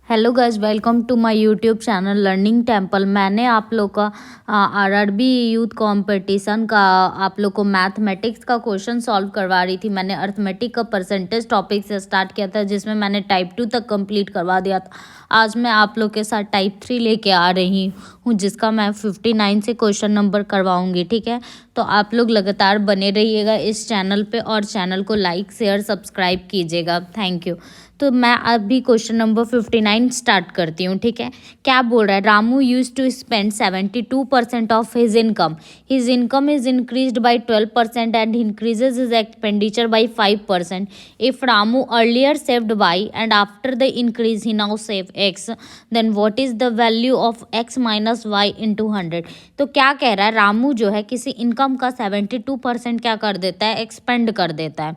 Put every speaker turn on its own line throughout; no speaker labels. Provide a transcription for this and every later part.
Hello guys, welcome to my YouTube channel learning temple. मैंने आप लोग का आरआरबी यूथ कंपटीशन का आप लोग को मैथमेटिक्स का क्वेश्चन सॉल्व करवा रही थी। मैंने अर्थमेटिक का परसेंटेज टॉपिक से स्टार्ट किया था, जिसमें मैंने टाइप 2 तक कंप्लीट करवा दिया था। आज मैं आप लोग के साथ टाइप 3 लेके आ रही हूँ, जिसका मैं 59 से क्वेश्चन नंबर करवाऊँगी। ठीक है, तो आप लोग लगातार बने रहिएगा इस चैनल पे और चैनल को लाइक शेयर सब्सक्राइब कीजिएगा। Thank you. तो मैं अभी क्वेश्चन नंबर 59 स्टार्ट करती हूँ। ठीक है, क्या बोल रहा है? Ramu use to spend 72% of his income is increased by 12% and increases his expenditure by 5%. If Ramu earlier saved by and after the increase he now save x, then what is the value of x minus y into 100. तो क्या कह रहा है? रामू जो है किसी income का 72% क्या कर देता है? एक्सपेंड कर देता है,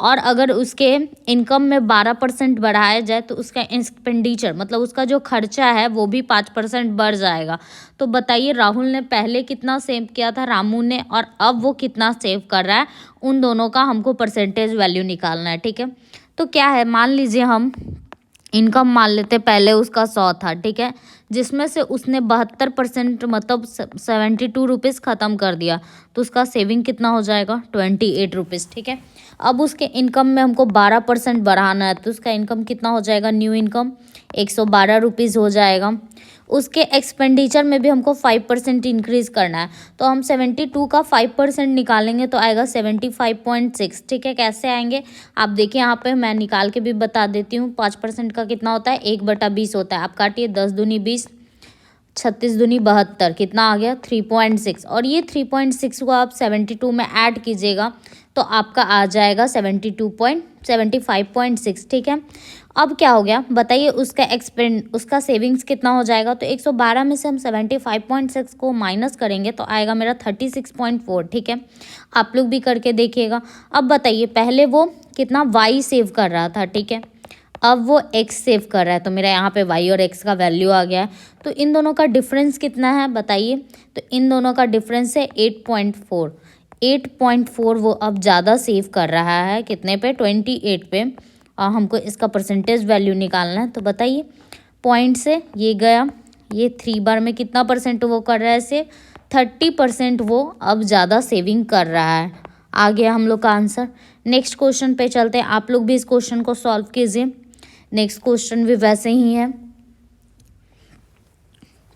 और अगर उसके इनकम में 12% बढ़ाया जाए तो उसका एक्सपेंडिचर मतलब उसका जो खर्चा है वो भी 5% बढ़ जाएगा। तो बताइए, राहुल ने पहले कितना सेव किया था रामू ने, और अब वो कितना सेव कर रहा है? उन दोनों का हमको परसेंटेज वैल्यू निकालना है। ठीक है, तो क्या है, मान लीजिए हम इनकम मान लेते, पहले उसका 100 था। ठीक है, जिसमें से उसने 72% मतलब 72 रुपीज़ ख़त्म कर दिया, तो उसका सेविंग कितना हो जाएगा? 28 रुपीज़। ठीक है, अब उसके इनकम में हमको 12% बढ़ाना है, तो उसका इनकम कितना हो जाएगा? न्यू इनकम 112 रुपीज़ हो जाएगा। उसके एक्सपेंडिचर में भी हमको 5% इंक्रीज़ करना है, तो हम 72 का 5% निकालेंगे तो आएगा 75.6। ठीक है, कैसे आएंगे आप देखिए, यहाँ पे मैं निकाल के भी बता देती हूँ। 5% का कितना होता है? 1/20 होता है। आप काटिए, 10 दूनी 20, 36 दूनी 72, कितना आ गया? 3.6। और ये 3.6 को आप 72 में ऐड कीजिएगा तो आपका आ जाएगा 75.6। ठीक है, अब क्या हो गया बताइए? उसका सेविंग्स कितना हो जाएगा? तो 112 में से हम 75.6 को माइनस करेंगे तो आएगा मेरा 36.4। ठीक है, आप लोग भी करके देखिएगा। अब बताइए, पहले वो कितना वाई सेव कर रहा था, ठीक है, अब वो एक्स सेव कर रहा है, तो मेरा यहाँ पे वाई और एक्स का वैल्यू आ गया है। तो इन दोनों का डिफरेंस कितना है बताइए? तो इन दोनों का डिफरेंस है 8.4। 8.4 वो अब ज़्यादा सेव कर रहा है, कितने पे? 28 पे। और हमको इसका परसेंटेज वैल्यू निकालना है, तो बताइए, पॉइंट से ये गया, ये 3 बार में कितना परसेंट वो कर रहा है? से 30% वो अब ज़्यादा सेविंग कर रहा है। आ गया हम लोग का आंसर। नेक्स्ट क्वेश्चन पे चलते हैं, आप लोग भी इस क्वेश्चन को सॉल्व कीजिए। नेक्स्ट क्वेश्चन भी वैसे ही है।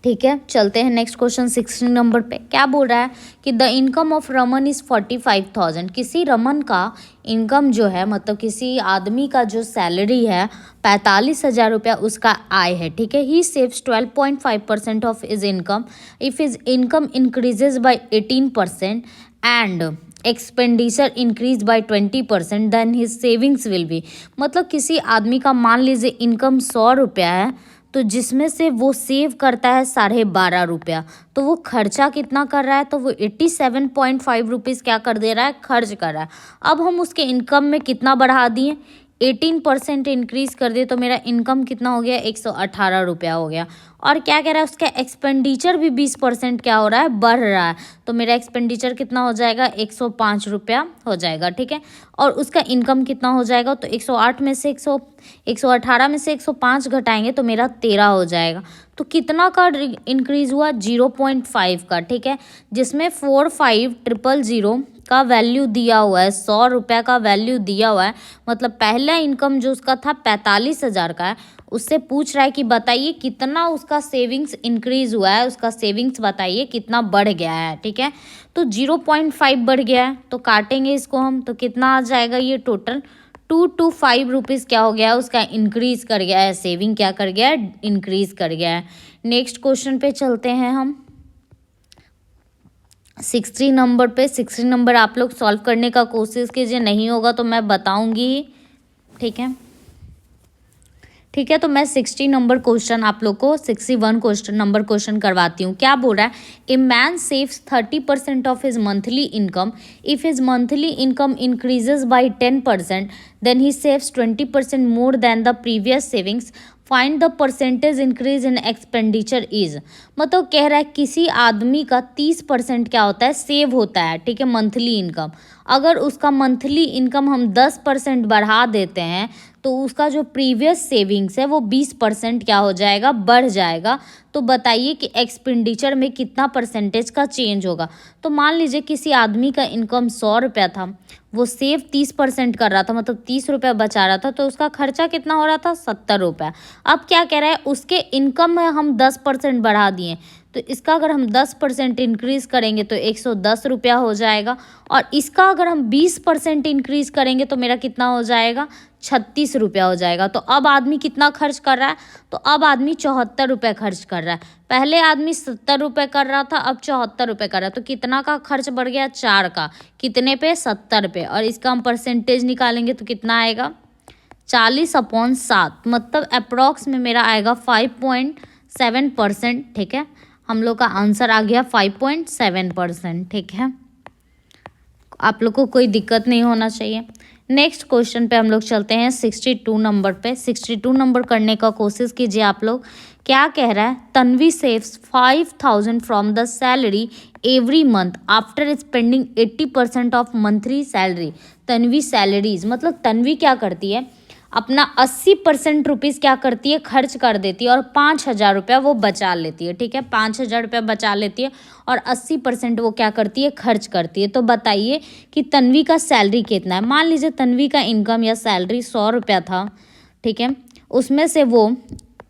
ठीक है, चलते हैं नेक्स्ट क्वेश्चन 16 नंबर पे। क्या बोल रहा है कि the income of Raman is 45,000. किसी रमन का इनकम जो है, मतलब किसी आदमी का जो सैलरी है 45,000 रुपया उसका आय है। ठीक है, he saves 12.5% of his income if his income increases by 18% and expenditure increase by 20%, then his savings will be. मतलब किसी आदमी का मान लीजिए इनकम 100 रुपया है, तो जिसमें से वो सेव करता है 12.5 रुपया, तो वो खर्चा कितना कर रहा है? तो वो 87.5 रुपीज़ क्या कर दे रहा है? खर्च कर रहा है। अब हम उसके इनकम में कितना बढ़ा दिए? 18% इंक्रीज कर दिए, तो मेरा इनकम कितना हो गया? 118 रुपया हो गया। और क्या कह रहा है? उसका एक्सपेंडिचर भी 20% क्या हो रहा है? बढ़ रहा है, तो मेरा एक्सपेंडिचर कितना हो जाएगा? 105 रुपया हो जाएगा। ठीक है, और उसका इनकम कितना हो जाएगा? तो 108 में से 118 में से 105 घटाएंगे तो मेरा 13 हो जाएगा। तो कितना का इंक्रीज हुआ? 0.5 का। ठीक है, जिसमें 4500 का वैल्यू दिया हुआ है, 100 रुपया का वैल्यू दिया हुआ है। मतलब पहला इनकम जो उसका था 45,000 का है, उससे पूछ रहा है कि बताइए कितना उसका सेविंग्स इंक्रीज हुआ है, उसका सेविंग्स बताइए कितना बढ़ गया है। ठीक है, तो 0.5 बढ़ गया है, तो काटेंगे इसको हम, तो कितना आ जाएगा? ये टोटल 225 रुपीज़ क्या हो गया? उसका इंक्रीज कर गया है, सेविंग क्या कर गया है? इंक्रीज कर गया है। नेक्स्ट क्वेश्चन पे चलते हैं हम 60 नंबर पे। 60 नंबर आप लोग सॉल्व करने का कोशिश कीजिए, नहीं होगा तो मैं बताऊंगी ही। ठीक है, ठीक है, तो मैं 60 नंबर क्वेश्चन आप लोग को 61 क्वेश्चन नंबर क्वेश्चन करवाती हूँ। क्या बोल रहा है? A man saves 30% of his monthly income if his monthly income increases by 10%, then he saves 20% more than the previous savings. Find the percentage increase in expenditure is. मतलब कह रहा है किसी आदमी का 30% क्या होता है? सेव होता है। ठीक है, मंथली इनकम। अगर उसका मंथली इनकम हम 10% बढ़ा देते हैं तो उसका जो प्रीवियस सेविंग्स है वो 20% क्या हो जाएगा, बढ़ जाएगा। तो बताइए कि एक्सपेंडिचर में कितना परसेंटेज का चेंज होगा। तो मान लीजिए किसी आदमी का इनकम 100 रुपया था, वो सेव 30% कर रहा था, मतलब 30 रुपया बचा रहा था, तो उसका खर्चा कितना हो रहा था, 70 रुपया। अब क्या कह रहा है, उसके इनकम में हम 10% बढ़ा दिए, तो इसका अगर हम 10% इंक्रीज़ करेंगे तो 110 रुपया हो जाएगा, और इसका अगर हम 20% इंक्रीज़ करेंगे तो मेरा कितना हो जाएगा, 36 रुपया हो जाएगा। तो अब आदमी कितना खर्च कर रहा है, तो अब आदमी 74 रुपये खर्च कर रहा है। पहले आदमी 70 रुपये कर रहा था, अब 74 रुपये कर रहा है। तो कितना का खर्च बढ़ गया, 4 का, कितने पे, 70 पे। और इसका हम परसेंटेज निकालेंगे तो कितना आएगा, 40/7, मतलब अप्रॉक्स में मेरा आएगा 5.7%। ठीक है, हम लोग का आंसर आ गया 5.7%। ठीक है, आप लोग को कोई दिक्कत नहीं होना चाहिए। नेक्स्ट क्वेश्चन पे हम लोग चलते हैं 62 नंबर पे। 62 नंबर करने का कोशिश कीजिए आप लोग। क्या कह रहा है, Tanvi saves 5,000 from the salary every month after spending 80% of monthly salary. Tanvi salaries, मतलब तन्वी क्या करती है, अपना 80% रुपीज़ क्या करती है, खर्च कर देती है, और 5,000 रुपया वो बचा लेती है। ठीक है, 5,000 रुपया बचा लेती है और 80% वो क्या करती है, खर्च करती है। तो बताइए कि तन्वी का सैलरी कितना है। मान लीजिए तन्वी का इनकम या सैलरी 100 रुपया था। ठीक है, उसमें से वो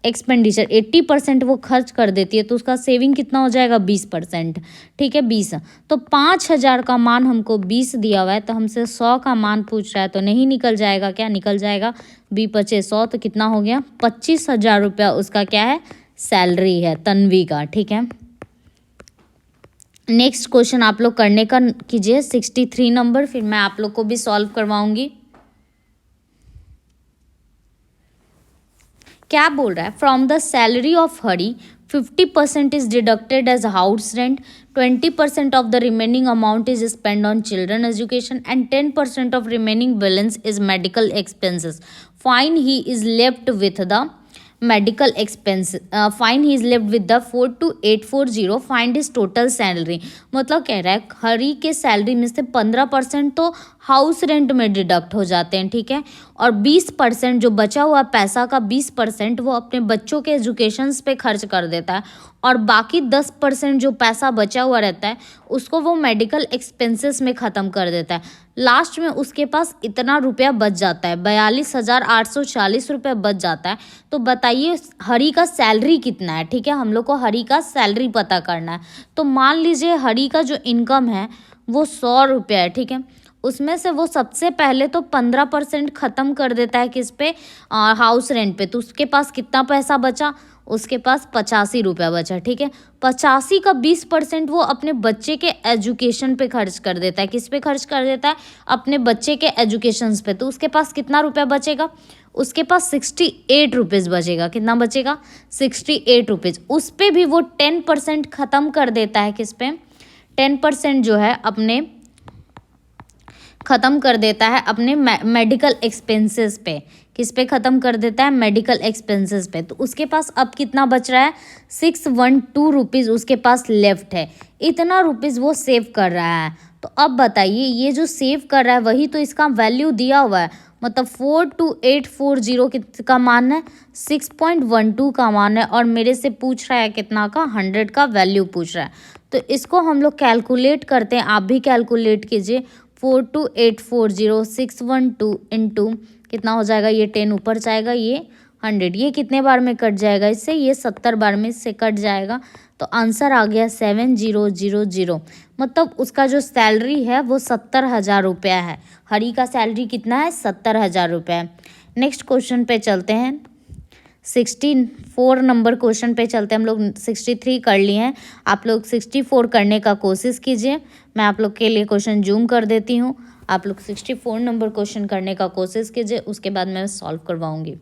एक्सपेंडिचर 80% वो खर्च कर देती है, तो उसका सेविंग कितना हो जाएगा, 20%। ठीक है, 20। तो 5,000 का मान हमको 20 दिया हुआ है, तो हमसे 100 का मान पूछ रहा है, तो नहीं निकल जाएगा, क्या निकल जाएगा, 20×5 तो कितना हो गया, 25,000 रुपया उसका क्या है, सैलरी है तन्वी का। ठीक है, नेक्स्ट क्वेश्चन आप लोग करने का कीजिए 63 नंबर, फिर मैं आप लोग को भी सॉल्व करवाऊंगी। क्या बोल रहा है, from the salary of Hari 50% is deducted as house rent, 20% of the remaining amount is spend on children education and 10% of remaining balance is medical expenses. Fine he is left with the medical expense, fine he is left with the 42840, find is total salary. मतलब कह रहा है हरी के salary में से 15% तो house rent में deduct हो जाते हैं। ठीक है, और 20% जो बचा हुआ पैसा का 20% वो अपने बच्चों के एजुकेशंस पे खर्च कर देता है, और बाकी 10% जो पैसा बचा हुआ रहता है उसको वो मेडिकल एक्सपेंसेस में ख़त्म कर देता है। लास्ट में उसके पास इतना रुपया बच जाता है, 42,840 रुपये बच जाता है। तो बताइए हरी का सैलरी कितना है। ठीक है, हम लोग को हरी का सैलरी पता करना है। तो मान लीजिए हरी का जो इनकम है वो 100 रुपया है। ठीक है, उसमें से वो सबसे पहले तो 15% ख़त्म कर देता है किस पे, हाउस रेंट पे। तो उसके पास कितना पैसा बचा, उसके पास 85 रुपया बचा। ठीक है, 85 का 20% वो अपने बच्चे के एजुकेशन पे खर्च कर देता है। किस पे खर्च कर देता है, अपने बच्चे के एजुकेशंस पे। तो उसके पास कितना रुपया बचेगा, उसके पास 68 रुपीज़ बचेगा। कितना बचेगा, 68 रुपीज़। उस पर भी वो 10% ख़त्म कर देता है। किस पे, 10% जो है अपने ख़त्म कर देता है अपने मेडिकल एक्सपेंसेस पे। किस पे ख़त्म कर देता है, मेडिकल एक्सपेंसेस पे। तो उसके पास अब कितना बच रहा है, 612 रुपीज़ उसके पास लेफ्ट है। इतना रुपीज़ वो सेव कर रहा है। तो अब बताइए ये जो सेव कर रहा है वही तो इसका वैल्यू दिया हुआ है, मतलब 42840 का मान है, 6.12 का मान है, और मेरे से पूछ रहा है कितना का, 100 का वैल्यू पूछ रहा है। तो इसको हम लोग कैलकुलेट करते हैं, आप भी कैलकुलेट कीजिए। 42840 612 इंटू कितना हो जाएगा, ये 10 ऊपर जाएगा, ये 100, ये कितने बार में कट जाएगा इससे, ये 70 बार में इससे कट जाएगा। तो आंसर आ गया 7000। मतलब उसका जो सैलरी है वो 70,000 रुपया है। हरी का सैलरी कितना है, 70,000 रुपया। नेक्स्ट क्वेश्चन पे चलते हैं, 64 नंबर क्वेश्चन पे चलते हैं। हम लोग 63 कर लिए हैं, आप लोग 64 करने का कोशिश कीजिए। मैं आप लोग के लिए क्वेश्चन जूम कर देती हूँ, आप लोग 64 नंबर क्वेश्चन करने का कोशिश कीजिए, उसके बाद मैं सॉल्व करवाऊँगी।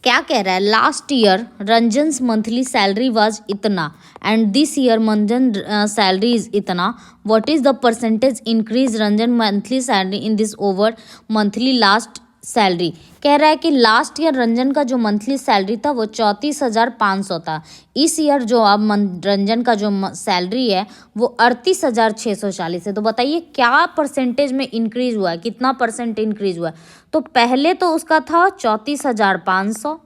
क्या कह रहा है, last year Ranjan's monthly salary was इतना and this year Ranjan salary is इतना, what is the percentage increase Ranjan monthly salary in this over monthly last salary. कह रहा है कि लास्ट ईयर रंजन का जो मंथली सैलरी था वो 34,500 था। इस ईयर जो अब रंजन का जो सैलरी है वो 38,640 है। तो बताइए क्या परसेंटेज में इंक्रीज हुआ है, कितना परसेंट इंक्रीज हुआ है। तो पहले तो उसका था 34,500,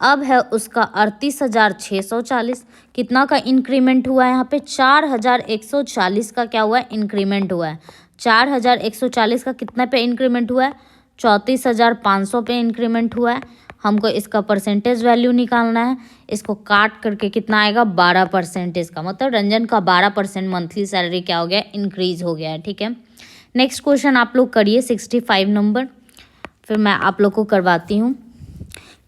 अब है उसका 38,640। कितना का इंक्रीमेंट हुआ है यहाँ पे, 4,140 का क्या हुआ है, इंक्रीमेंट हुआ है। 4,140 का कितना पे इंक्रीमेंट हुआ है, 34,500 पे इंक्रीमेंट हुआ है। हमको इसका परसेंटेज वैल्यू निकालना है। इसको काट करके कितना आएगा, 12%। इसका मतलब रंजन का 12% मंथली सैलरी क्या हो गया, इंक्रीज हो गया है। ठीक है, नेक्स्ट क्वेश्चन आप लोग करिए 65 नंबर, फिर मैं आप लोग को करवाती हूँ।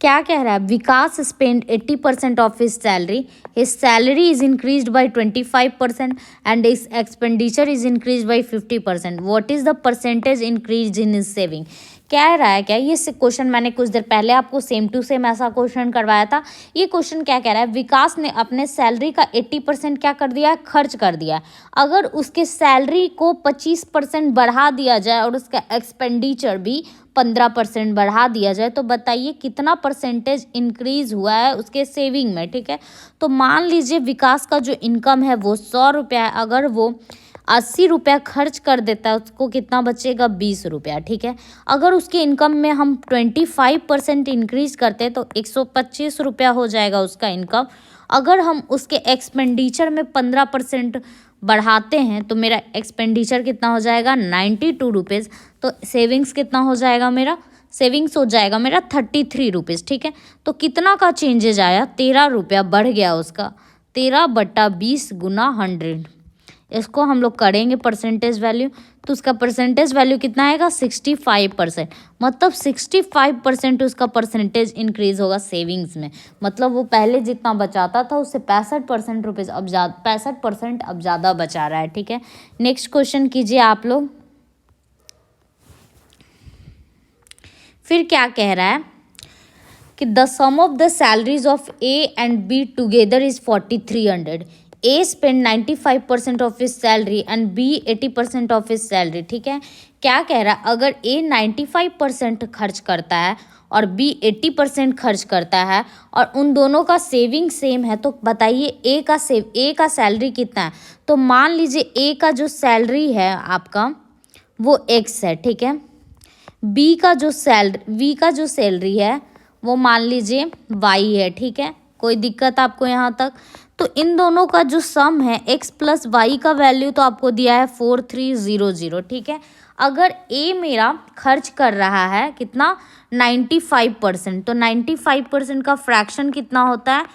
क्या कह रहा है, Vikas spend 80% of his salary, his salary is increased by 25% and his expenditure is increase by 50%। What is the percentage increase in his saving. कह रहा है क्या, ये क्वेश्चन मैंने कुछ देर पहले आपको सेम टू सेम ऐसा क्वेश्चन करवाया था। ये क्वेश्चन क्या कह रहा है, विकास ने अपने सैलरी का 80% क्या कर दिया है, खर्च कर दिया है। अगर उसके सैलरी को 25% बढ़ा दिया जाए और उसका एक्सपेंडिचर भी 15% बढ़ा दिया जाए, तो बताइए कितना परसेंटेज इंक्रीज हुआ है उसके सेविंग में। ठीक है, तो मान लीजिए विकास का जो इनकम है वो 100 रुपया है, अगर वो 80 रुपया खर्च कर देता है, उसको कितना बचेगा, 20 रुपया। ठीक है, अगर उसके इनकम में हम 25% इंक्रीज करते हैं तो 125 रुपया हो जाएगा उसका इनकम। अगर हम उसके एक्सपेंडिचर में 15% बढ़ाते हैं तो मेरा एक्सपेंडिचर कितना हो जाएगा, 92 रुपीज़। तो सेविंग्स कितना हो जाएगा मेरा, सेविंग्स हो जाएगा मेरा 33 रुपीज़। ठीक है, तो कितना का चेंजेज आया, 13 रुपया बढ़ गया उसका, 13/20 गुना 100। इसको हम लोग करेंगे परसेंटेज वैल्यू, तो उसका परसेंटेज वैल्यू कितना आएगा, 65%। मतलब 65% उसका परसेंटेज इंक्रीज होगा सेविंग्स में। मतलब वो पहले जितना बचाता था उससे 65% रुपीज़ अब 65% अब ज़्यादा बचा रहा है। ठीक है, नेक्स्ट क्वेश्चन कीजिए आप लोग। फिर क्या कह रहा है कि the sum of the salaries of A and B together is 4,300। A spend 95% of his salary and B 80% of his salary. ठीक है, क्या कह रहा है, अगर ए 95% खर्च करता है और बी 80% खर्च करता है और उन दोनों का सेविंग सेम है, तो बताइए ए का सैलरी कितना है। तो मान लीजिए ए का जो सैलरी है आपका वो एक्स है। ठीक है, बी का जो सैलरी है वो मान लीजिए वाई है। ठीक है, कोई दिक्कत आपको यहाँ तक। तो इन दोनों का जो सम है एक्स प्लस वाई का वैल्यू तो आपको दिया है 4300। ठीक है, अगर ए मेरा खर्च कर रहा है कितना, 95%, तो 95% का फ्रैक्शन कितना होता है,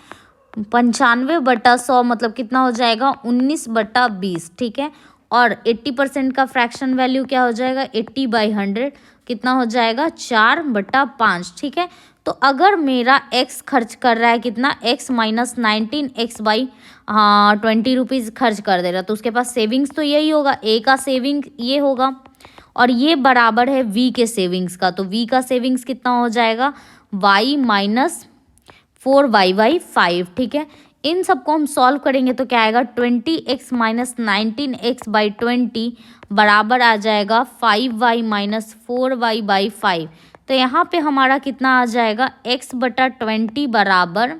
95/100, मतलब कितना हो जाएगा, 19/20। ठीक है, और 80% का फ्रैक्शन वैल्यू क्या हो जाएगा, 80/100, कितना हो जाएगा, 4/5। ठीक है, तो अगर मेरा x खर्च कर रहा है कितना, x माइनस 19, x/, 20 रुपीज़ खर्च कर दे रहा, तो उसके पास सेविंग्स तो यही होगा, a का सेविंग ये होगा और ये बराबर है v के सेविंग्स का। तो v का सेविंग्स कितना हो जाएगा, y माइनस 4y/5। ठीक है, इन सबको हम सॉल्व करेंगे तो क्या आएगा, 20x माइनस 19x/20 बराबर आ जाएगा 5y माइनस 4y/5। तो यहाँ पे हमारा कितना आ जाएगा, x/20 बराबर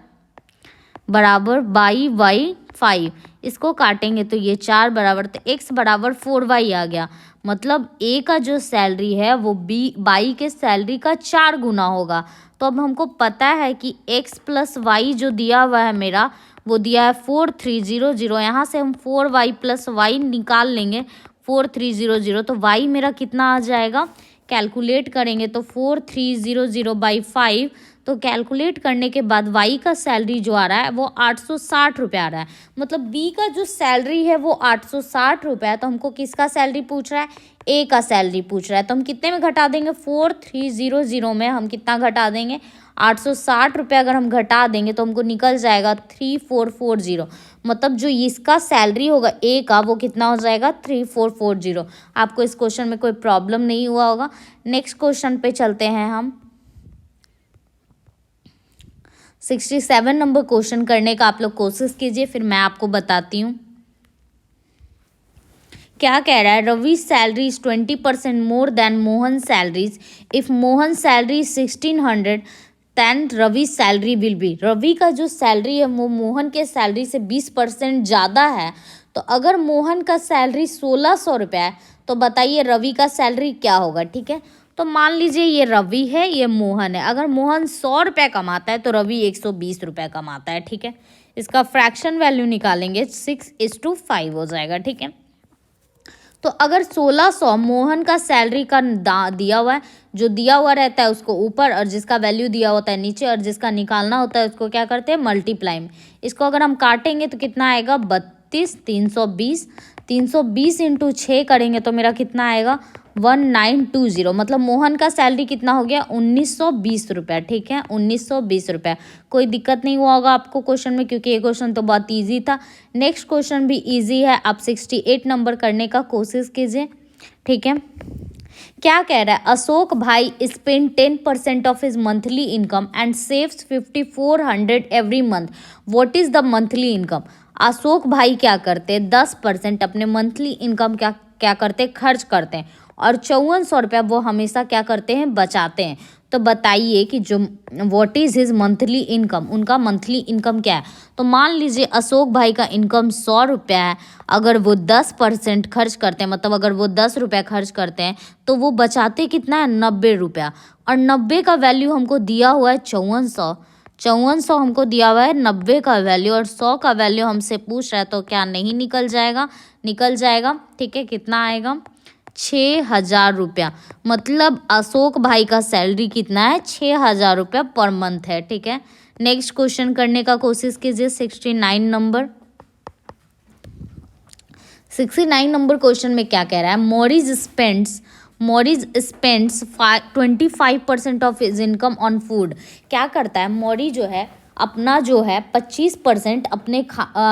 y/5। इसको काटेंगे तो ये 4 बराबर, तो x बराबर 4y आ गया। मतलब a का जो सैलरी है वो बाई के सैलरी का 4 गुना होगा। तो अब हमको पता है कि x प्लस वाई जो दिया हुआ है मेरा वो दिया है 4300। यहाँ से हम 4y प्लस वाई निकाल लेंगे, 4300। तो y मेरा कितना आ जाएगा, कैलकुलेट करेंगे तो 4300/5। तो कैलकुलेट करने के बाद y का सैलरी जो आ रहा है वो 860 रुपये आ रहा है। मतलब b का जो सैलरी है वो 860 रुपये है। तो हमको किसका सैलरी पूछ रहा है, a का सैलरी पूछ रहा है। तो हम कितने में घटा देंगे, 4300 में हम कितना घटा देंगे, 860 रुपये अगर हम घटा देंगे तो हमको निकल जाएगा 3440। मतलब जो इसका सैलरी होगा ए का वो कितना हो जाएगा, 3440। आपको इस क्वेश्चन में कोई प्रॉब्लम नहीं हुआ होगा। नेक्स्ट क्वेश्चन पे चलते हैं हम। 67 नंबर क्वेश्चन करने का आप लोग कोशिश कीजिए, फिर मैं आपको बताती हूँ। क्या कह रहा है, Ravi salary is 20% more than Mohan salaries. If Mohan salary is 1600 then Ravi salary will be. Ravi का जो सैलरी है वो मोहन के सैलरी से 20% ज़्यादा है। तो अगर मोहन का सैलरी 1600 रुपये है तो बताइए रवि का सैलरी क्या होगा। ठीक है, तो मान लीजिए ये रवि है, ये मोहन है। अगर मोहन 100 रुपये कमाता है तो रवि 120 रुपये कमाता है। ठीक है, इसका फ्रैक्शन वैल्यू निकालेंगे 6:5 हो जाएगा। ठीक है, तो अगर 1600 मोहन का सैलरी का दिया हुआ है, जो दिया हुआ रहता है उसको ऊपर और जिसका वैल्यू दिया होता है नीचे, और जिसका निकालना होता है उसको क्या करते हैं, मल्टीप्लाई में। इसको अगर हम काटेंगे तो कितना आएगा, 32, 320। 320 इंटू 6 करेंगे तो मेरा कितना आएगा, 1920। मतलब मोहन का सैलरी कितना हो गया, 1920 रुपये। ठीक है, 1920 रुपये। कोई दिक्कत नहीं हुआ होगा आपको क्वेश्चन में, क्योंकि ये क्वेश्चन तो बहुत इजी था। नेक्स्ट क्वेश्चन भी इजी है, आप 68 नंबर करने का कोशिश कीजिए। ठीक है, क्या कह रहा है, अशोक भाई spend 10% of his monthly income and saves 5400 every month. What is the monthly income. Ashok भाई क्या करते हैं, 10% अपने मंथली इनकम क्या क्या करते हैं, खर्च करते हैं, और 5400 रुपया वो हमेशा क्या करते हैं, बचाते हैं। तो बताइए कि जो what is his monthly income, उनका मंथली इनकम क्या है। तो मान लीजिए अशोक भाई का इनकम 100 रुपया है, अगर वो 10% खर्च करते हैं, मतलब अगर वो 10 रुपया खर्च करते हैं तो वो बचाते कितना है, 90 रुपया। और 90 का वैल्यू हमको दिया हुआ है 5400। 5400 हमको दिया हुआ है 90 का वैल्यू, और 100 का वैल्यू हमसे पूछ रहा है, तो क्या नहीं निकल जाएगा, निकल जाएगा। ठीक है, कितना आएगा, 6000 रुपया। मतलब अशोक भाई का सैलरी कितना है, 6000 रुपया पर मंथ है। ठीक है, नेक्स्ट क्वेश्चन करने का कोशिश कीजिए। 69 नंबर 69 नंबर क्वेश्चन में क्या कह रहा है, Morris spends 25% of his income on food. क्या करता है, मॉरी जो है अपना जो है 25% अपने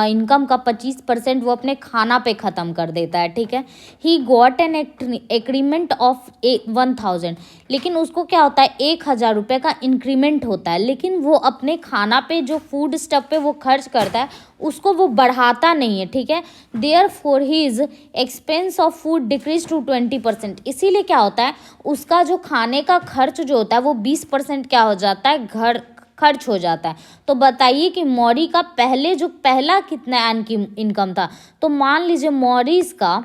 इनकम का 25% वो अपने खाना पे ख़त्म कर देता है। ठीक है, ही गॉट एन एग्रीमेंट ऑफ 1000। लेकिन उसको क्या होता है, 1000 रुपये का इंक्रीमेंट होता है, लेकिन वो अपने खाना पे जो फूड स्टफ पे वो खर्च करता है उसको वो बढ़ाता नहीं है। ठीक है, there for his expense of food decrease to 20%। इसीलिए क्या होता है, उसका जो खाने का खर्च जो होता है वो 20% क्या हो जाता है, घर खर्च हो जाता है। तो बताइए कि मौरी का पहला कितना इनकम था। तो मान लीजिए मौरीज का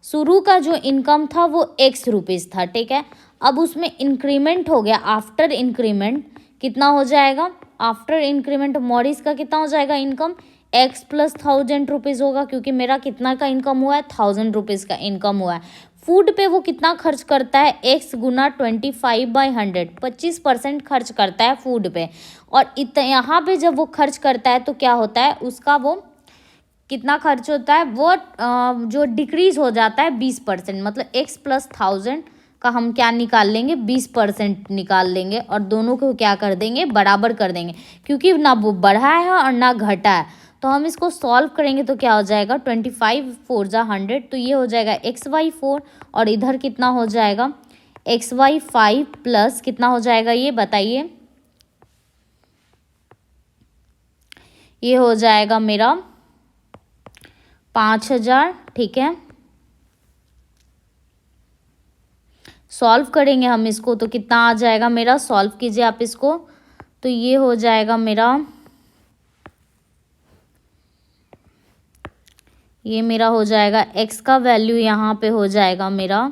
शुरू का जो इनकम था वो X रुपीज़ था। ठीक है, अब उसमें इंक्रीमेंट हो गया, आफ्टर इंक्रीमेंट कितना हो जाएगा, आफ्टर इंक्रीमेंट मौरीज का कितना हो जाएगा इनकम, X प्लस 1000 रुपीज़ होगा, क्योंकि मेरा कितना का इनकम हुआ है, 1000 रुपीज़ का इनकम हुआ है। फूड पे वो कितना खर्च करता है, X गुना 25/100, 25% खर्च करता है फूड पे। और यहाँ पे जब वो खर्च करता है तो क्या होता है, उसका वो कितना खर्च होता है, वो जो डिक्रीज हो जाता है 20%। मतलब X प्लस 1000 का हम क्या निकाल लेंगे, 20% निकाल लेंगे, और दोनों को क्या कर देंगे, बराबर कर देंगे, क्योंकि ना वो बढ़ा है और ना घटा है। तो हम इसको सॉल्व करेंगे तो क्या हो जाएगा, 25 4 जा 100, तो ये हो जाएगा XY4, और इधर कितना हो जाएगा, XY5 प्लस कितना हो जाएगा, ये बताइए, ये हो जाएगा मेरा 5000। ठीक है, सॉल्व करेंगे हम इसको तो कितना आ जाएगा मेरा, सॉल्व कीजिए आप इसको, तो ये हो जाएगा मेरा, ये मेरा हो जाएगा X का वैल्यू, यहाँ पे हो जाएगा मेरा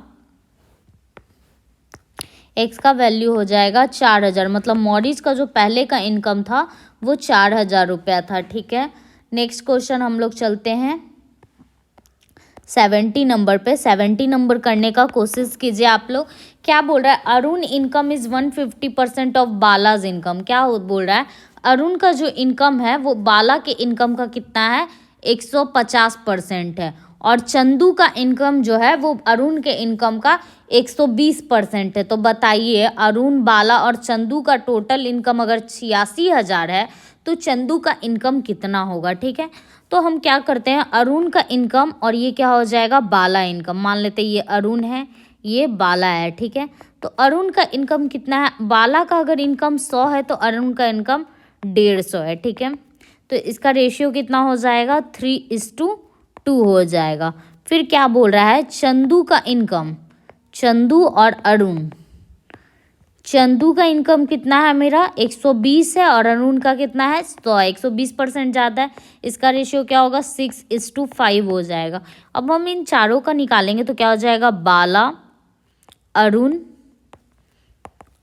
X का वैल्यू हो जाएगा 4000। मतलब मॉरिस का जो पहले का इनकम था वो 4000 रुपया था। ठीक है, नेक्स्ट क्वेश्चन हम लोग चलते हैं 70 नंबर पे। 70 नंबर करने का कोशिश कीजिए आप लोग। क्या बोल रहा है, Arun income is 150% of Balaj income. क्या बोल रहा है, अरुण का जो इनकम है वो बाला के इनकम का कितना है, 150% है, और चंदू का इनकम जो है वो अरुण के इनकम का 120% है। तो बताइए अरुण, बाला और चंदू का टोटल इनकम अगर 86,000 है तो चंदू का इनकम कितना होगा। ठीक है, तो हम क्या करते हैं, अरुण का इनकम और ये क्या हो जाएगा, बाला इनकम। मान लेते हैं ये अरुण है, ये बाला है। ठीक है, तो अरुण का इनकम कितना है, बाला का अगर इनकम 100 है तो अरुण का इनकम 150 है। ठीक है, तो इसका रेशियो कितना हो जाएगा, 3:2 हो जाएगा। फिर क्या बोल रहा है, चंदू का इनकम, चंदू और अरुण, चंदू का इनकम कितना है मेरा 120 है और अरुण का कितना है 100 है। 120% ज़्यादा है, इसका रेशियो क्या होगा 6:5 हो जाएगा। अब हम इन चारों का निकालेंगे तो क्या हो जाएगा, बाला, अरुण,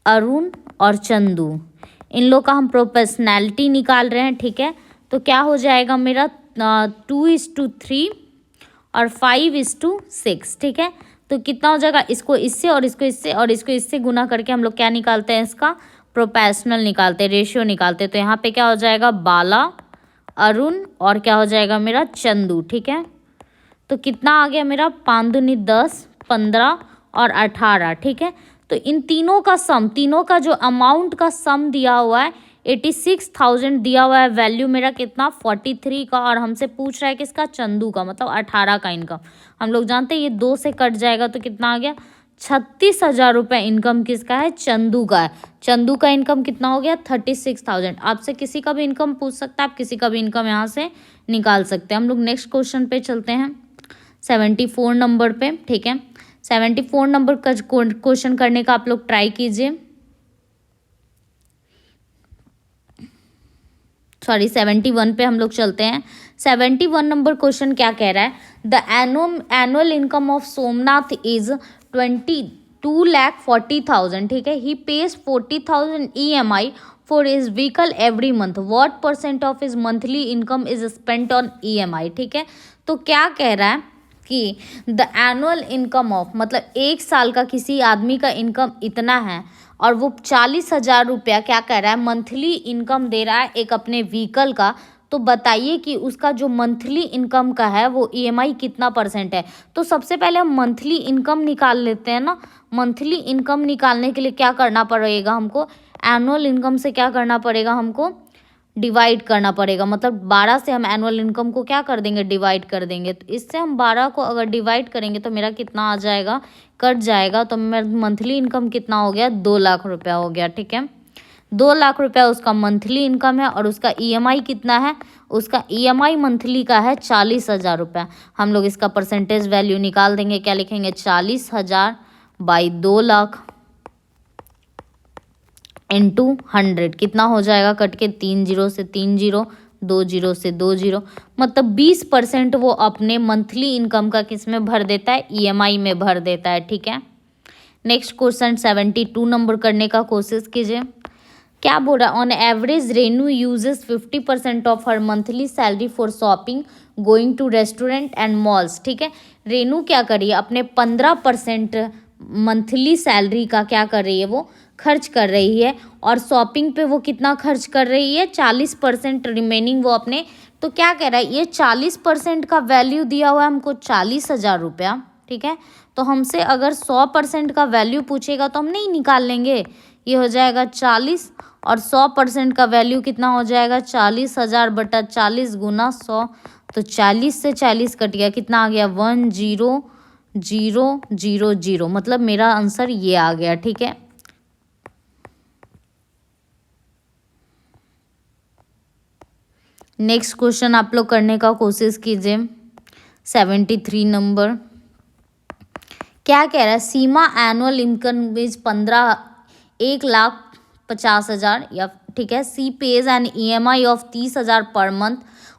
अरुण और चंदू, इन लोग का हम प्रोपोर्शनैलिटी निकाल रहे हैं, ठीक है। तो क्या हो जाएगा मेरा 2:3 और 5:6, ठीक है। तो कितना हो जाएगा, इसको इससे और इसको इससे और इसको इससे गुना करके हम लोग क्या निकालते हैं, इसका प्रोपोर्शनल निकालते हैं, रेशियो निकालते हैं। तो यहाँ पे क्या हो जाएगा, बाला, अरुण और क्या हो जाएगा मेरा चंदू, ठीक है। तो कितना आ गया मेरा 5 दूनी 10, 15 और 18, ठीक है। तो इन तीनों का सम, तीनों का जो अमाउंट का सम दिया हुआ है 86,000 दिया हुआ है, वैल्यू मेरा कितना 43 का, और हमसे पूछ रहा है किसका, चंदू का, मतलब 18 का इनकम। हम लोग जानते हैं ये 2 से कट जाएगा तो कितना आ गया 36,000 रुपये इनकम किसका है, चंदू का है। चंदू का इनकम कितना हो गया 36,000। आपसे किसी का भी इनकम पूछ सकता है, आप किसी का भी इनकम यहाँ से निकाल सकते हैं। हम लोग नेक्स्ट क्वेश्चन पे चलते हैं 74 नंबर पे, ठीक है। 74 नंबर का क्वेश्चन करने का आप लोग ट्राई कीजिए। सॉरी 71 पे हम लोग चलते हैं। 71 नंबर क्वेश्चन क्या कह रहा है, the annual income of Somnath is 22,40,000, ठीक है। He pays 40,000 EMI for his vehicle every month, what % of his monthly income is spent on EMI, ठीक है। तो क्या कह रहा है कि द एनुअल इनकम ऑफ, मतलब एक साल का किसी आदमी का इनकम इतना है और वो 40,000 रुपया क्या कह रहा है मंथली इनकम दे रहा है एक अपने व्हीकल का। तो बताइए कि उसका जो मंथली इनकम का है वो EMI कितना % है। तो सबसे पहले हम मंथली इनकम निकाल लेते हैं ना। मंथली इनकम निकालने के लिए क्या करना पड़ेगा हमको, एनुअल इनकम से क्या करना पड़ेगा हमको, डिवाइड करना पड़ेगा। मतलब 12 से हम एनुअल इनकम को क्या कर देंगे, डिवाइड कर देंगे। तो इससे हम 12 को अगर डिवाइड करेंगे तो मेरा कितना आ जाएगा, कट जाएगा। तो मेरा मंथली इनकम कितना हो गया 2 लाख रुपया हो गया, ठीक है। 2 लाख रुपया उसका मंथली इनकम है और उसका EMI कितना है, उसका EMI मंथली का है 40,000 रुपया। हम लोग इसका परसेंटेज वैल्यू निकाल देंगे, क्या लिखेंगे 40,000 बाई 2 लाख इंटू 100, कितना हो जाएगा कट के 3 0 से 3 0, 2 0 से 2 0, मतलब 20% वो अपने मंथली इनकम का किस में भर देता है, EMI में भर देता है, ठीक है। नेक्स्ट क्वेश्चन 72 नंबर करने का कोशिश कीजिए। क्या बोल रहा है, on average Renu uses 50% of her monthly salary for shopping, going to restaurant and malls, ठीक है। रेनू क्या कर रही है, अपने 15% मंथली सैलरी का क्या कर रही है, वो खर्च कर रही है, और शॉपिंग पे वो कितना खर्च कर रही है 40% रिमेनिंग वो अपने। तो क्या कह रहा है, ये 40% का वैल्यू दिया हुआ है हमको 40,000 रुपया, ठीक है। तो हमसे अगर 100% का वैल्यू पूछेगा तो हम नहीं निकाल लेंगे, ये हो जाएगा 40 और 100% का वैल्यू कितना हो जाएगा 40,000 बटा 40 गुना 100। तो 40 से 40 कट गया, कितना आ गया 10,000, मतलब मेरा आंसर ये आ गया, ठीक है। नेक्स्ट क्वेश्चन आप लोग करने का कोशिश कीजिए 73 नंबर। क्या कह रहा है, सीमा एनुअल इनकम इज 1,50,000 या, ठीक है। She pays an EMI of 30,000 per month,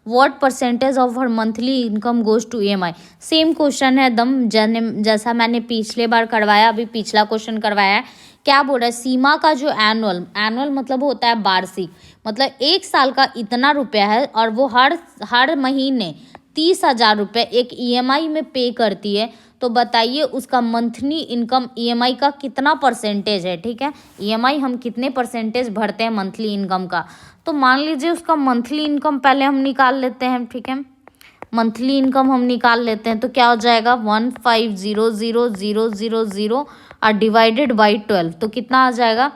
what % of her monthly income goes to EMI। Same question है दम जैसा मैंने पिछले बार करवाया, अभी पिछला क्वेश्चन करवाया है। क्या बोल रहा है, सीमा का जो एनुअल मतलब होता है वार्षिक, मतलब एक साल का इतना रुपया है और वो हर महीने 30,000 रुपये एक EMI में पे करती है। तो बताइए उसका मंथली इनकम EMI का कितना % है, ठीक है। EMI हम कितने % भरते हैं मंथली इनकम का। तो मान लीजिए उसका मंथली इनकम पहले हम निकाल लेते हैं, ठीक है। मंथली इनकम हम निकाल लेते हैं तो क्या हो जाएगा 15,00,000 और डिवाइडेड बाई 12, तो कितना आ जाएगा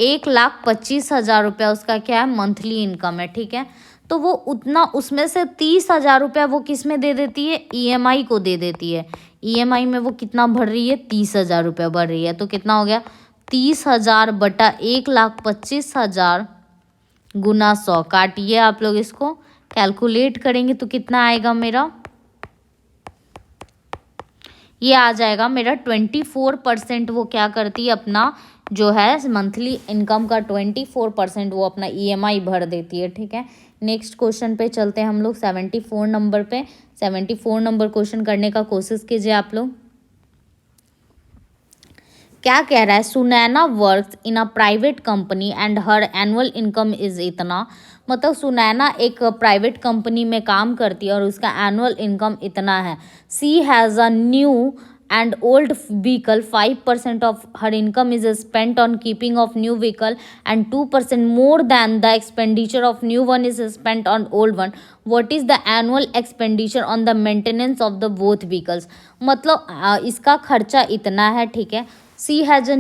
1,25,000 रुपया उसका क्या है मंथली इनकम है, ठीक है। तो वो उतना उसमें से 30,000 रुपया वो किस में दे देती है, EMI को दे देती है। EMI में वो कितना भर रही है 30,000 रुपया भर रही है। तो कितना हो गया 30,000 बटा 1,25,000 गुना 100, काटिए आप लोग इसको कैलकुलेट करेंगे तो कितना आएगा मेरा ये आ जाएगा मेरा 24% वो क्या करती है अपना जो है मंथली इनकम का 24% वो अपना EMI भर देती है। ठीक है, नेक्स्ट क्वेश्चन पे चलते हैं हम लोग 74 नंबर पे। 74 नंबर क्वेश्चन करने का कोशिश कीजिए आप लोग। क्या कह रहा है, Sunaina works in a private company and her annual income is इतना। मतलब सुनैना एक प्राइवेट कंपनी में काम करती है और उसका एनुअल इनकम इतना है। She has a new and old vehicle, 5% of her income is spent on keeping of new vehicle and 2% more than the expenditure of new one is spent on old one. What is the annual expenditure on the maintenance of the both vehicles? मतलब इसका खर्चा इतना है। ठीक है, she has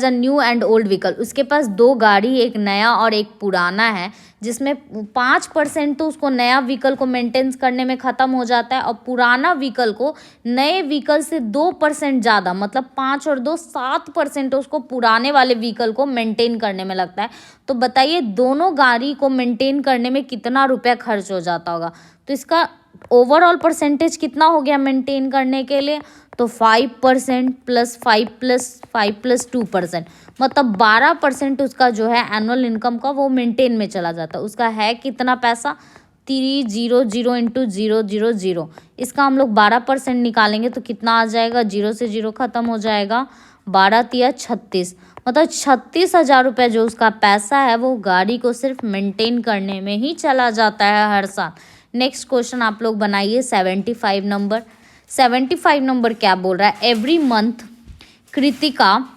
a new and old vehicle, उसके पास दो गाड़ी, एक नया और एक पुराना है, जिसमें 5% तो उसको नया व्हीकल को मेंटेन करने में ख़त्म हो जाता है और पुराना व्हीकल को नए व्हीकल से 2% ज़्यादा, मतलब 5 और 2 7% उसको पुराने वाले व्हीकल को मेंटेन करने में लगता है। तो बताइए दोनों गाड़ी को मेंटेन करने में कितना रुपया खर्च हो जाता होगा। तो इसका ओवरऑल परसेंटेज कितना हो गया मेंटेन करने के लिए, तो 5% प्लस 2%, मतलब 12% उसका जो है एनुअल इनकम का वो मेंटेन में चला जाता है। उसका है कितना पैसा, 300 इंटू 000। इसका हम लोग 12% निकालेंगे तो कितना आ जाएगा, 0 से 0 ख़त्म हो जाएगा, 12 तिया 36, मतलब 36,000 रुपये जो उसका पैसा है वो गाड़ी को सिर्फ मेंटेन करने में ही चला जाता है हर साल। नेक्स्ट क्वेश्चन आप लोग बनाइए 75 नंबर। 75 नंबर क्या बोल रहा है, every month Kritika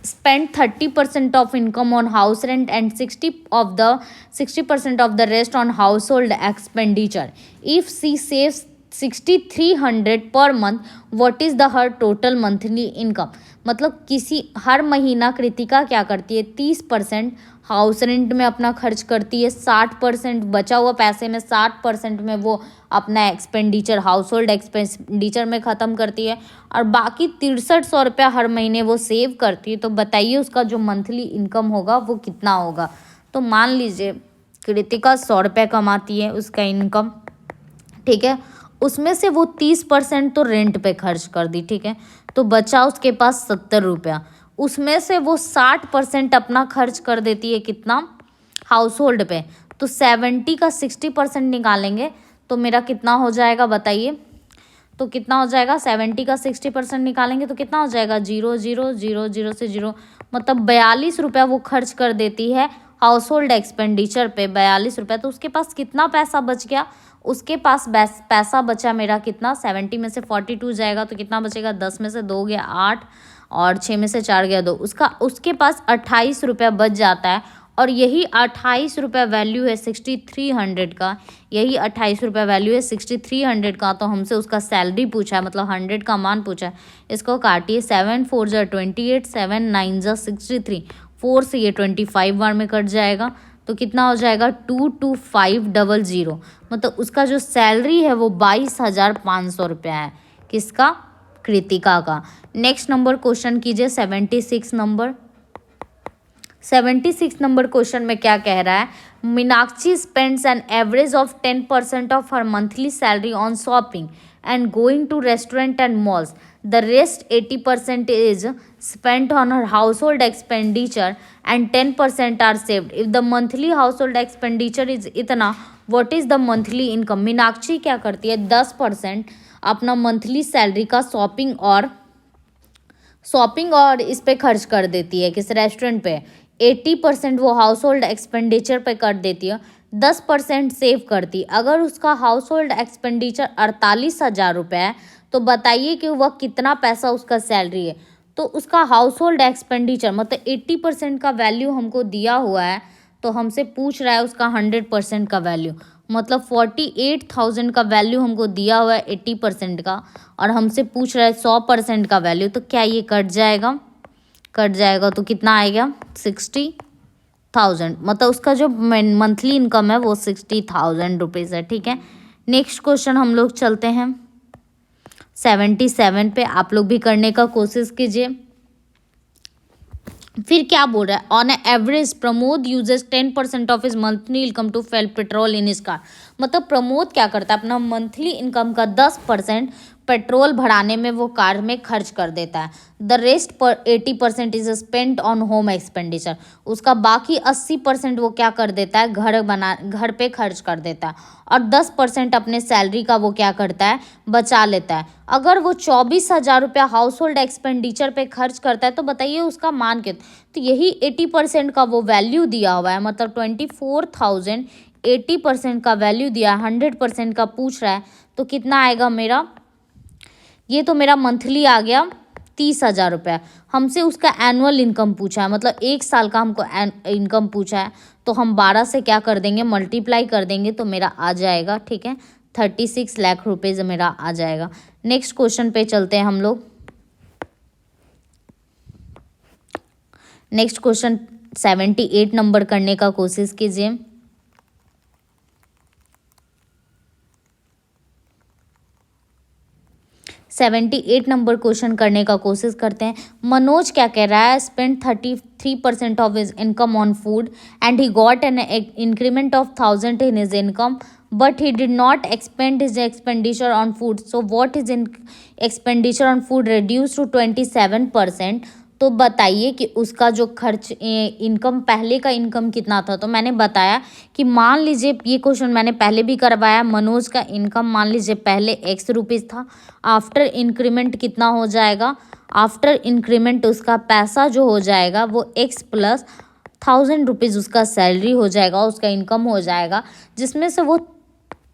spend 30% of income on house rent and 60% of the rest on household expenditure. If she saves 6,300 per month, what is the her total monthly income? मतलब किसी हर महीना कृतिका क्या करती है, 30% हाउस रेंट में अपना खर्च करती है, 60% बचा हुआ पैसे में 60% में वो अपना एक्सपेंडिचर हाउस होल्ड एक्सपेंडिचर में ख़त्म करती है और बाकी 6300 रुपया हर महीने वो सेव करती है। तो बताइए उसका जो मंथली इनकम होगा वो कितना होगा। तो मान लीजिए कृतिका 100 रुपये कमाती है उसका इनकम, ठीक है, उसमें से वो 30% तो रेंट पे खर्च कर दी, ठीक है, तो बचा उसके पास 70 रुपया, उसमें से वो 60% अपना खर्च कर देती है कितना, हाउस होल्ड पे। तो 70 का 60% निकालेंगे तो मेरा कितना हो जाएगा बताइए, तो कितना हो जाएगा, 70 का 60% निकालेंगे तो कितना हो जाएगा, 0 0 0 0 से 0, मतलब 42 रुपया वो खर्च कर देती है हाउस होल्ड एक्सपेंडिचर पे, 42 रुपया। तो उसके पास कितना पैसा बच गया, उसके पास पैसा बचा मेरा कितना, 70 में से 42 जाएगा तो कितना बचेगा, 10 में से 2 गया 8 और 6 में से 4 गया 2, उसके पास 28 रुपया बच जाता है। और यही 28 रुपया वैल्यू है 6300 का, यही 28 रुपया वैल्यू है 6300 का। तो हमसे उसका सैलरी पूछा है, मतलब 100 का मान पूछा है। इसको काटिए, 7 4 जा 28, 7 9 जा 63, 4 से ये 25 बार में कट जाएगा तो कितना हो जाएगा, 22500, मतलब उसका जो सैलरी है वो 22,500 रुपया है, किसका, कृतिका का। नेक्स्ट नंबर क्वेश्चन कीजिए 76 नंबर। 76 नंबर क्वेश्चन में क्या कह रहा है, Meenakshi spends an average of 10% of her monthly salary on shopping and going to restaurant and malls, the rest 80% is spent on her household expenditure and 10% are saved. If the monthly household expenditure is इतना, what is the monthly income? Meenakshi क्या करती है, 10% अपना monthly salary का shopping और इस पे खर्च कर देती है, किस रेस्टोरेंट पे, 80% वो हाउस होल्ड एक्सपेंडिचर पे कर देती है, 10% सेव करती। अगर उसका हाउस होल्ड एक्सपेंडिचर 48,000 रुपये है तो बताइए कि वह कितना पैसा उसका सैलरी है। तो उसका हाउस होल्ड एक्सपेंडिचर मतलब 80% का वैल्यू हमको दिया हुआ है, तो हमसे पूछ रहा है उसका 100% का वैल्यू, मतलब 48,000 का वैल्यू हमको दिया हुआ है 80% का, और हमसे पूछ रहा है 100% का वैल्यू। तो क्या ये कट जाएगा तो कितना आएगा, 60,000, मतलब उसका जो मंथली इनकम है वो 60,000 रुपीज़ है, ठीक है। नेक्स्ट क्वेश्चन हम लोग चलते हैं 77 पे, आप लोग भी करने का कोशिश कीजिए। फिर क्या बोल रहा है, on average Pramod uses 10% of his monthly income to fill petrol in his car, मतलब प्रमोद क्या करता है, अपना मंथली इनकम का 10% पेट्रोल भराने में वो कार में खर्च कर देता है। द रेस्ट पर 80% is spent on home expenditure, उसका बाकी 80% वो क्या कर देता है, घर पे खर्च कर देता है। और 10% अपने सैलरी का वो क्या करता है, बचा लेता है। अगर वो 24,000 रुपया हाउस होल्ड एक्सपेंडिचर पे खर्च करता है तो बताइए उसका मान कितना। तो यही 80% का वो वैल्यू दिया हुआ है, मतलब 24,000 80% का वैल्यू दिया, 100% का पूछ रहा है तो कितना आएगा मेरा, ये तो मेरा मंथली आ गया 30,000 रुपया। हमसे उसका एनुअल इनकम पूछा है, मतलब 1 साल का हमको इनकम पूछा है, तो हम 12 से क्या कर देंगे, मल्टीप्लाई कर देंगे तो मेरा आ जाएगा, ठीक है, 36 लाख रुपये मेरा आ जाएगा। नेक्स्ट क्वेश्चन पे चलते हैं हम लोग। नेक्स्ट क्वेश्चन 78 नंबर करने का कोशिश कीजिए। 78 नंबर क्वेश्चन करने का कोशिश करते हैं। मनोज क्या कह रहा है, spend 33% of his income on food and he got an increment of 1,000 in his income but he did not expend his expenditure on food, so what is expenditure on food reduce to 27%। तो बताइए कि उसका जो खर्च income, पहले का income कितना था। तो मैंने बताया कि मान लीजिए, ये क्वेश्चन मैंने पहले भी करवाया, मनोज का इनकम मान लीजिए पहले X रुपीज़ था, आफ्टर इंक्रीमेंट कितना हो जाएगा, आफ्टर इंक्रीमेंट उसका पैसा जो हो जाएगा वो X प्लस 1,000 रुपीज़ उसका सैलरी हो जाएगा, उसका इनकम हो जाएगा, जिसमें से वो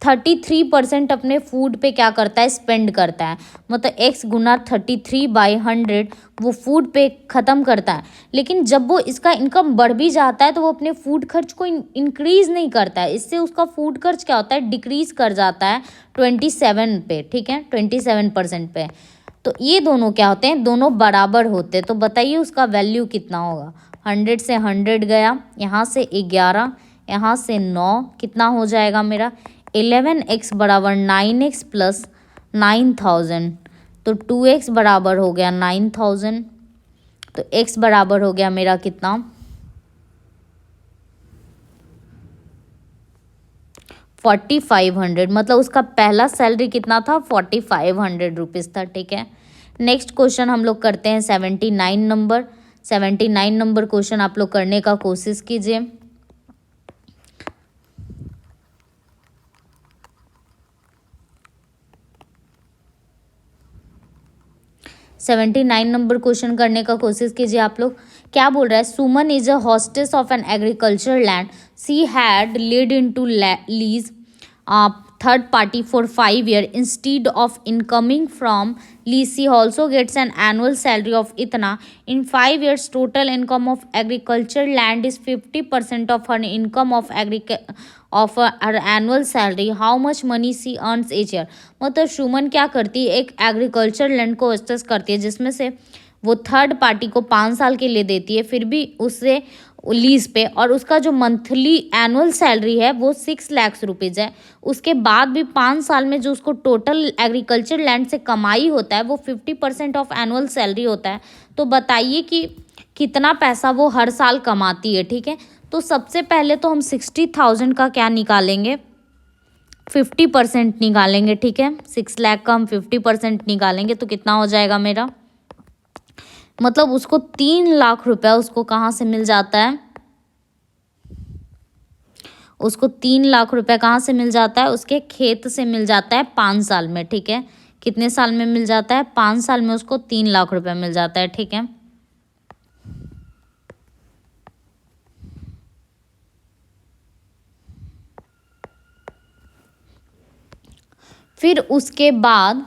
33% अपने फूड पे क्या करता है, स्पेंड करता है। मतलब X गुना 33/100 वो फूड पे ख़त्म करता है। लेकिन जब वो इसका इनकम बढ़ भी जाता है तो वो अपने फूड खर्च को इंक्रीज़ नहीं करता है, इससे उसका फूड खर्च क्या होता है, डिक्रीज़ कर जाता है 27 पे, ठीक है, 27% पे। तो ये दोनों क्या होते हैं, दोनों बराबर होते हैं। तो बताइए उसका वैल्यू कितना होगा। 100 से 100 गया, यहाँ से 11, यहाँ से 9, कितना हो जाएगा मेरा 11x बराबर 9x प्लस 9,000, तो 2x बराबर हो गया 9,000, तो x बराबर हो गया मेरा कितना 4,500। मतलब उसका पहला सैलरी कितना था, 4,500 रुपीज़ था, ठीक है। नेक्स्ट क्वेश्चन हम लोग करते हैं 79 नंबर। 79 नंबर क्वेश्चन आप लोग करने का कोशिश कीजिए। 79 नंबर क्वेश्चन करने का कोशिश कीजिए आप लोग। क्या बोल रहा है, Suman is a hostess of an agriculture land, she had lead in to lease third party for 5 years instead of incoming from lease. She also gets an annual salary of itna. In 5 years total income of agriculture land is 50% of her income of her annual salary. How much money she earns each year. मतलब सुमन क्या करती है, एक agriculture land को access करती है जिसमें से वो थर्ड पार्टी को 5 साल के लिए देती है, फिर भी उससे लीज पे, और उसका जो मंथली एनुअल सैलरी है वो 6 लाख रुपीज़ है। उसके बाद भी 5 साल में जो उसको टोटल एग्रीकल्चर लैंड से कमाई होता है वो 50% ऑफ एनुअल सैलरी होता है। तो बताइए कि कितना पैसा वो हर साल कमाती है, ठीक है। तो सबसे पहले तो हम 60,000 का क्या निकालेंगे, 50% निकालेंगे, ठीक है। 6 लाख का हम 50% निकालेंगे तो कितना हो जाएगा मेरा, मतलब उसको 3 लाख रुपया उसको कहाँ से मिल जाता है, उसको 3 लाख रुपया कहाँ से मिल जाता है, उसके खेत से मिल जाता है 5 साल में, ठीक है। कितने साल में मिल जाता है, 5 साल में उसको 3 लाख रुपया मिल जाता है, ठीक है। फिर उसके बाद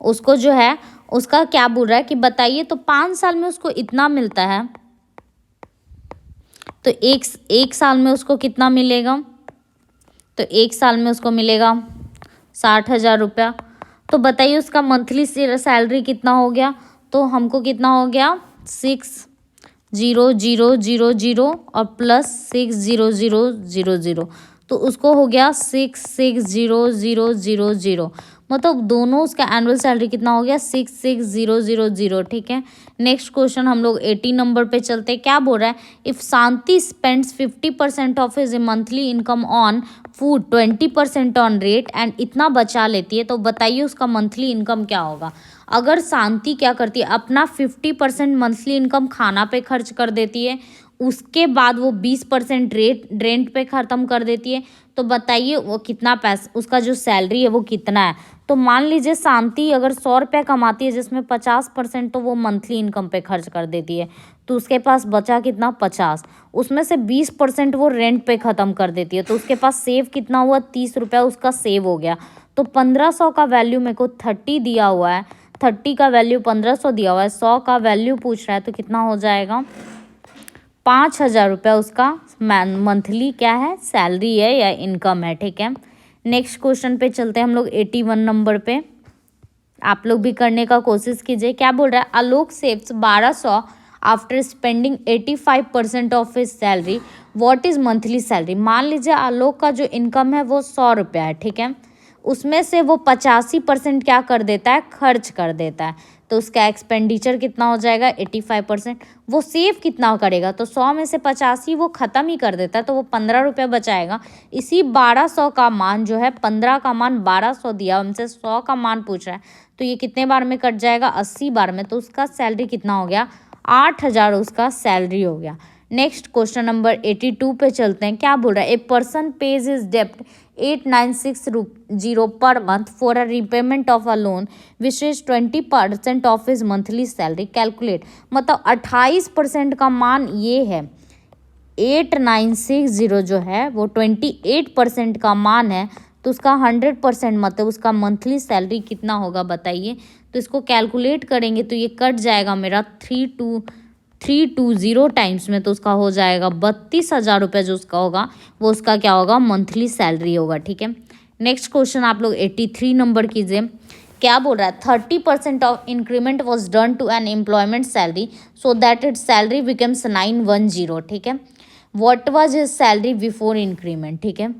उसको जो है उसका क्या बोल रहा है कि बताइए, तो 5 साल में उसको इतना मिलता है, तो एक साल में उसको कितना मिलेगा, तो 1 साल में उसको मिलेगा 60,000 रुपया। तो बताइए उसका मंथली सैलरी कितना हो गया, तो हमको कितना हो गया 6,000 और प्लस 6,000, तो उसको हो गया 6,60,000। मतलब दोनों उसका एनुअल सैलरी कितना हो गया 6,60,000, ठीक है। नेक्स्ट क्वेश्चन हम लोग 80 नंबर पे चलते हैं। क्या बोल रहा है, if Shanti spends 50% of his monthly income on food 20% on rate and इतना बचा लेती है, तो बताइए उसका मंथली इनकम क्या होगा। अगर शांति क्या करती है, अपना 50% मंथली इनकम खाना पे खर्च कर देती है, उसके बाद वो 20% रेंट पे ख़त्म कर देती है, तो बताइए वो कितना पैसा, उसका जो सैलरी है वो कितना है। तो मान लीजिए शांति अगर 100 रुपये कमाती है, जिसमें 50% तो वो मंथली इनकम पे खर्च कर देती है, तो उसके पास बचा कितना, 50। उसमें से 20% वो रेंट पे ख़त्म कर देती है, तो उसके पास सेव कितना हुआ, 30 रुपया उसका सेव हो गया। तो 1500 का वैल्यू मेरे को 30 दिया हुआ है, 30 का वैल्यू 1500 दिया हुआ है, 100 का वैल्यू पूछ रहा है, तो कितना हो जाएगा, 5000 रुपया उसका मंथली क्या है, सैलरी है या इनकम है। ठीक है, नेक्स्ट क्वेश्चन पे चलते हैं हम लोग 81 नंबर पे। आप लोग भी करने का कोशिश कीजिए। क्या बोल रहा है, Alok saves 1200 after spending 85% of his salary, what is monthly salary. मान लीजिए आलोक का जो इनकम है वो 100 रुपया है। ठीक है, उसमें से वो 85% क्या कर देता है, खर्च कर देता है, तो उसका एक्सपेंडिचर कितना हो जाएगा, 85%। वो सेव कितना करेगा, तो 100 में से 85 वो ख़त्म ही कर देता है, तो वो 15 रुपया बचाएगा। इसी 1200 का मान जो है, 15 का मान 1200 दिया, हमसे 100 का मान पूछ रहा है, तो ये कितने बार में कट जाएगा, 80 बार में। तो उसका सैलरी कितना हो गया, 8000 उसका सैलरी हो गया। नेक्स्ट क्वेश्चन नंबर 82 पे चलते हैं। क्या बोल रहा है, ए पर्सन पेज इज डेप्ट 8960 per month for a repayment of a loan which is 20% of his monthly salary, calculate. मतलब 28% का मान ये है, 8960 जो है वो 28% का मान है, तो उसका 100% मतलब उसका मंथली सैलरी कितना होगा बताइए। तो इसको कैलकुलेट करेंगे तो ये कट जाएगा मेरा 320 टाइम्स में, तो उसका हो जाएगा 32,000 रुपये जो उसका होगा वो उसका क्या होगा, मंथली सैलरी होगा। ठीक है, नेक्स्ट क्वेश्चन आप लोग 83 नंबर कीजिए। क्या बोल रहा है, 30% of increment was done to an employment salary so that it salary becomes 910। ठीक है, what was his salary before increment. ठीक है,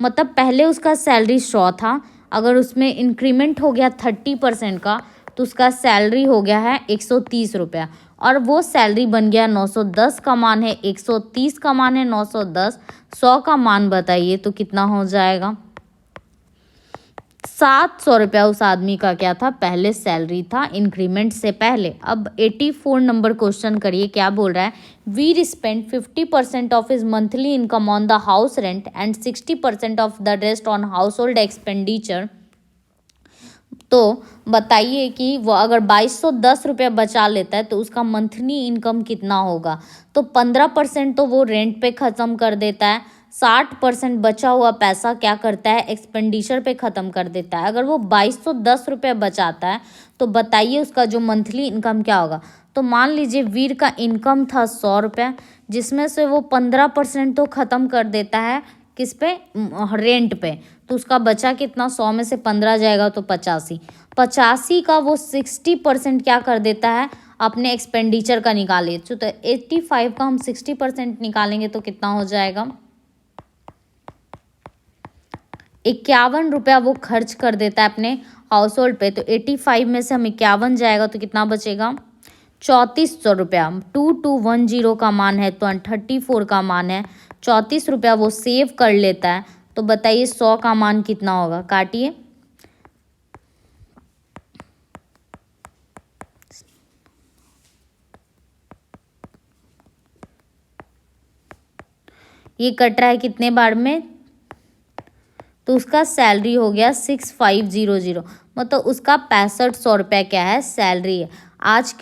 मतलब पहले उसका सैलरी 100 था, अगर उसमें इंक्रीमेंट हो गया 30% का, तो उसका सैलरी हो गया है 130 रुपया, और वो सैलरी बन गया 910 का मान है, 130 का मान है 910, 100 का मान बताइए तो कितना हो जाएगा, 700 रुपया उस आदमी का क्या था, पहले सैलरी था इंक्रीमेंट से पहले। अब 84 नंबर क्वेश्चन करिए। क्या बोल रहा है, Veer spend 50% of his monthly income on the house rent and 60% of the rest on household expenditure. तो बताइए कि वो अगर 2210 रुपया बचा लेता है तो उसका मंथली इनकम कितना होगा। तो 15% तो वो रेंट पे ख़त्म कर देता है, 60% बचा हुआ पैसा क्या करता है, एक्सपेंडिचर पे ख़त्म कर देता है। अगर वो 2210 रुपये बचाता है तो बताइए उसका जो मंथली इनकम क्या होगा। तो मान लीजिए वीर का इनकम था 100 रुपया, जिसमें से वो 15% तो ख़त्म कर देता है किस पे, रेंट पे, तो उसका बचा कितना, 100 में से 15 जाएगा तो 85 का वो 60% क्या कर देता है, अपने एक्सपेंडिचर का निकालिए। तो 85 का हम 60% निकालेंगे तो कितना हो जाएगा, 51 रुपया वो खर्च कर देता है अपने हाउस होल्ड पे। तो 85 में से हम 51 जाएगा तो कितना बचेगा, 3400 रुपया। 2210 का मान है तो 34 का मान है, 34 रुपया वो सेव कर लेता है। तो बताइए 100 का मान कितना होगा, काटिए। ये कट रहा है कितने बार में, तो उसका सैलरी हो गया 6500, मतलब उसका 6500 रुपया क्या है, सैलरी है। आज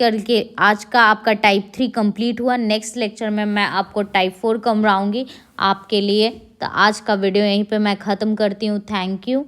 का आपका टाइप 3 कंप्लीट हुआ। नेक्स्ट लेक्चर में मैं आपको टाइप 4 करवाऊंगी आपके लिए। तो आज का वीडियो यहीं पे मैं ख़त्म करती हूँ। Thank you.